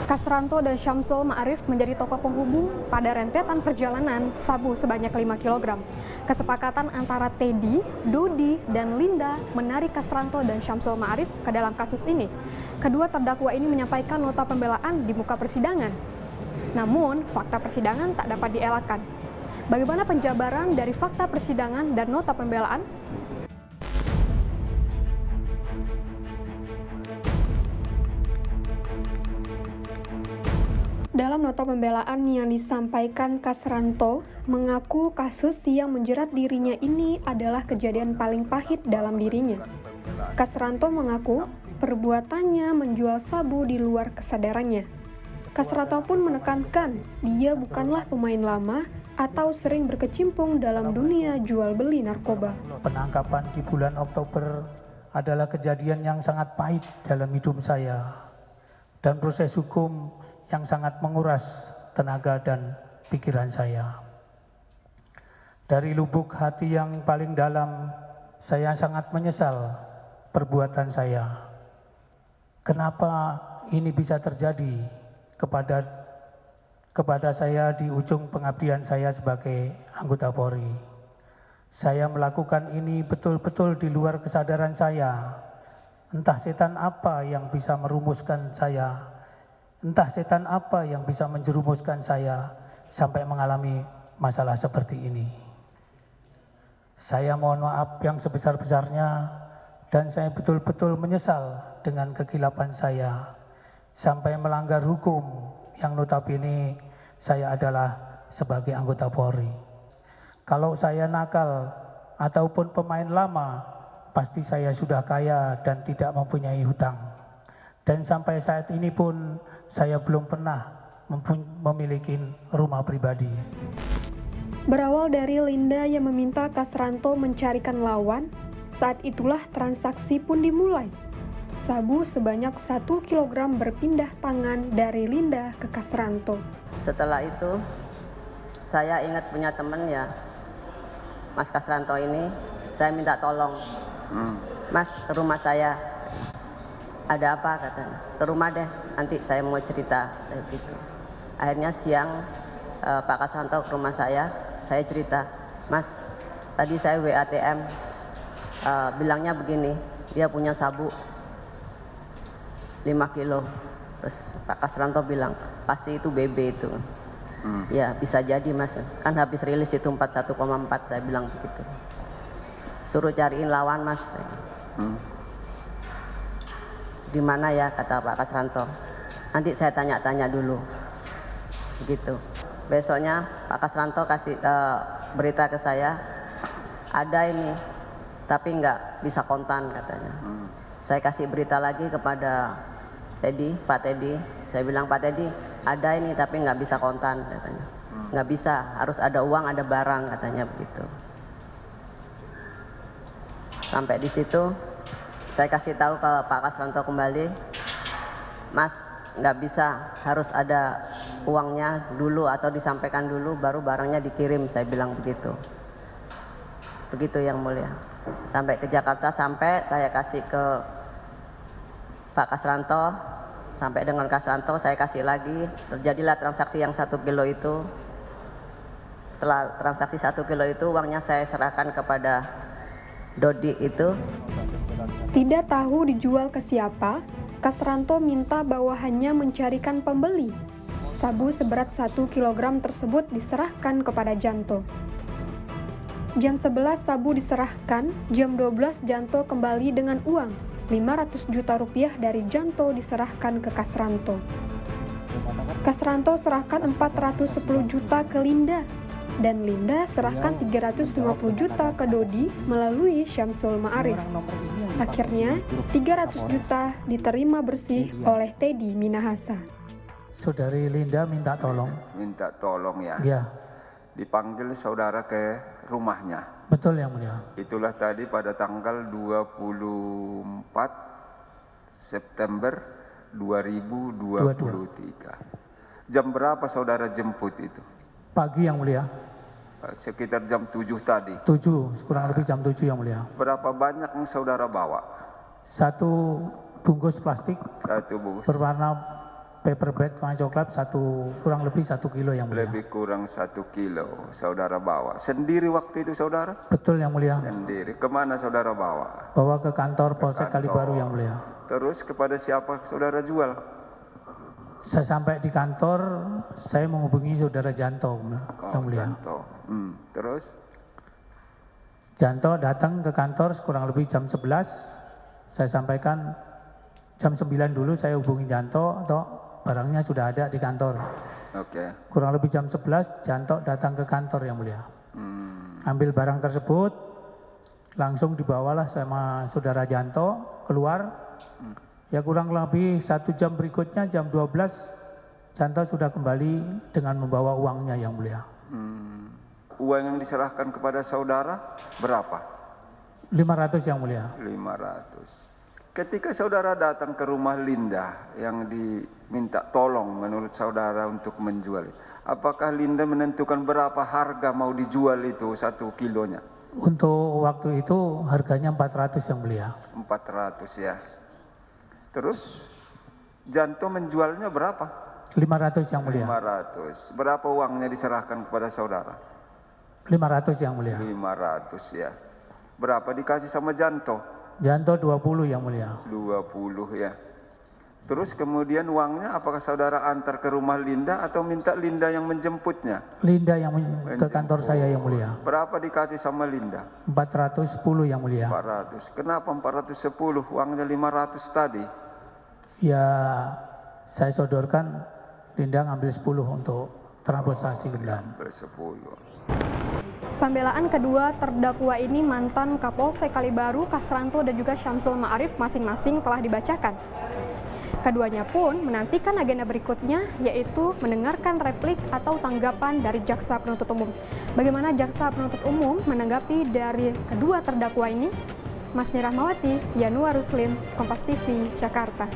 Kasranto dan Syamsul Ma'arif menjadi tokoh penghubung pada rentetan perjalanan sabu sebanyak 5 kg. Kesepakatan antara Teddy, Dodi, dan Linda menarik Kasranto dan Syamsul Ma'arif ke dalam kasus ini. Kedua terdakwa ini menyampaikan nota pembelaan di muka persidangan. Namun, fakta persidangan tak dapat dielakkan. Bagaimana penjabaran dari fakta persidangan dan nota pembelaan? Dalam nota pembelaan yang disampaikan, Kasranto mengaku kasus yang menjerat dirinya ini adalah kejadian paling pahit dalam dirinya. Kasranto mengaku perbuatannya menjual sabu di luar kesadarannya. Kasranto pun menekankan dia bukanlah pemain lama atau sering berkecimpung dalam dunia jual beli narkoba. Penangkapan di bulan Oktober adalah kejadian yang sangat pahit dalam hidup saya dan proses hukum yang sangat menguras tenaga dan pikiran saya. Dari lubuk hati yang paling dalam, saya sangat menyesal perbuatan saya. Kenapa ini bisa terjadi kepada saya di ujung pengabdian saya sebagai anggota Polri? Saya melakukan ini betul-betul di luar kesadaran saya. Entah setan apa yang bisa merumuskan saya. Entah setan apa yang bisa menjerumuskan saya sampai mengalami masalah seperti ini. Saya mohon maaf yang sebesar-besarnya dan saya betul-betul menyesal dengan kekilapan saya sampai melanggar hukum yang notabene saya adalah sebagai anggota Polri. Kalau saya nakal ataupun pemain lama, pasti saya sudah kaya dan tidak mempunyai hutang. Dan sampai saat ini pun saya belum pernah memiliki rumah pribadi. Berawal dari Linda yang meminta Kasranto mencarikan lawan, saat itulah transaksi pun dimulai. Sabu sebanyak 1 kg berpindah tangan dari Linda ke Kasranto. Setelah itu, saya ingat punya teman ya, Mas Kasranto ini, saya minta tolong, Mas ke rumah saya. Ada apa katanya? Ke rumah deh, nanti saya mau cerita kayak gitu. Akhirnya siang Pak Kasranto ke rumah saya cerita, Mas tadi saya WATM bilangnya begini, dia punya sabu 5 kilo. Terus Pak Kasranto bilang, pasti itu BB itu. Ya bisa jadi Mas, kan habis rilis itu 41,4, saya bilang begitu. Suruh cariin lawan Mas. Di mana ya, kata Pak Kasranto. Nanti saya tanya-tanya dulu. Begitu. Besoknya Pak Kasranto kasih berita ke saya, ada ini, tapi nggak bisa kontan katanya. Saya kasih berita lagi kepada Teddy, Pak Teddy. Saya bilang, Pak Teddy, ada ini tapi nggak bisa kontan katanya. Nggak bisa, harus ada uang, ada barang katanya begitu. Sampai di situ. Saya kasih tahu ke Pak Kasranto kembali, Mas nggak bisa, harus ada uangnya dulu atau disampaikan dulu baru barangnya dikirim, saya bilang begitu. Begitu yang mulia. Sampai ke Jakarta, sampai saya kasih ke Pak Kasranto, sampai dengan Kasranto saya kasih lagi, terjadilah transaksi yang 1 kilo itu. Setelah transaksi 1 kilo itu uangnya saya serahkan kepada Dodi itu. Tidak tahu dijual ke siapa, Kasranto minta bawahannya mencarikan pembeli. Sabu seberat 1 kg tersebut diserahkan kepada Janto. Jam 11 sabu diserahkan, jam 12 Janto kembali dengan uang. 500 juta rupiah dari Janto diserahkan ke Kasranto. Kasranto serahkan 410 juta ke Linda. Dan Linda serahkan 350 juta ke Dodi melalui Syamsul Ma'arif. Akhirnya, 300 juta diterima bersih oleh Teddy Minahasa. Saudari Linda minta tolong. Minta tolong ya. Ya. Dipanggil saudara ke rumahnya. Betul yang mulia. Itulah tadi pada tanggal 24 September 2023. Jam berapa saudara jemput itu? Pagi yang mulia. Sekitar jam 7 tadi. 7, kurang lebih jam 7 yang mulia. Berapa banyak yang saudara bawa? 1 bungkus plastik Satu bungkus. berwarna paper bag warna coklat kurang lebih 1 kilo yang mulia. Lebih kurang 1 kilo saudara bawa. Sendiri waktu itu saudara? Betul yang mulia. Sendiri. Kemana saudara bawa? Bawa ke kantor Polsek Kalibaru yang mulia. Terus kepada siapa saudara jual? Saya sampai di kantor, saya menghubungi saudara Janto yang mulia. Janto. Terus? Janto datang ke kantor kurang lebih jam 11. Saya sampaikan jam 9 dulu saya hubungi Janto, atau barangnya sudah ada di kantor. Oke. Kurang lebih jam 11 Janto datang ke kantor yang mulia. Ambil barang tersebut, langsung dibawalah sama saudara Janto keluar. Ya kurang lebih 1 jam berikutnya jam 12 Janto sudah kembali dengan membawa uangnya yang mulia. Uang yang diserahkan kepada saudara berapa? 500 yang mulia. 500. Ketika saudara datang ke rumah Linda yang diminta tolong menurut saudara untuk menjual, apakah Linda menentukan berapa harga mau dijual itu 1 kilonya? Untuk waktu itu harganya 400 yang mulia. 400 ya. Terus Janto menjualnya berapa? 500 yang mulia. 500. Berapa uangnya diserahkan kepada saudara? 500 yang mulia. 500 ya. Berapa dikasih sama Janto? Janto 20 yang mulia. 20 ya. Terus kemudian uangnya apakah saudara antar ke rumah Linda atau minta Linda yang menjemputnya? Linda yang ke kantor saya yang mulia. Berapa dikasih sama Linda? 410 yang mulia. 400. Kenapa 410? Uangnya 500 tadi. Ya saya sodorkan Linda ngambil 10 untuk transportasi kendaraan. 10. Pembelaan kedua terdakwa ini mantan Kapolsek Kalibaru, Kasranto dan juga Syamsul Ma'arif masing-masing telah dibacakan. Keduanya pun menantikan agenda berikutnya, yaitu mendengarkan replik atau tanggapan dari jaksa penuntut umum. Bagaimana jaksa penuntut umum menanggapi dari kedua terdakwa ini? Masni Rahmawati, Yanuar Ruslim, Kompas TV, Jakarta.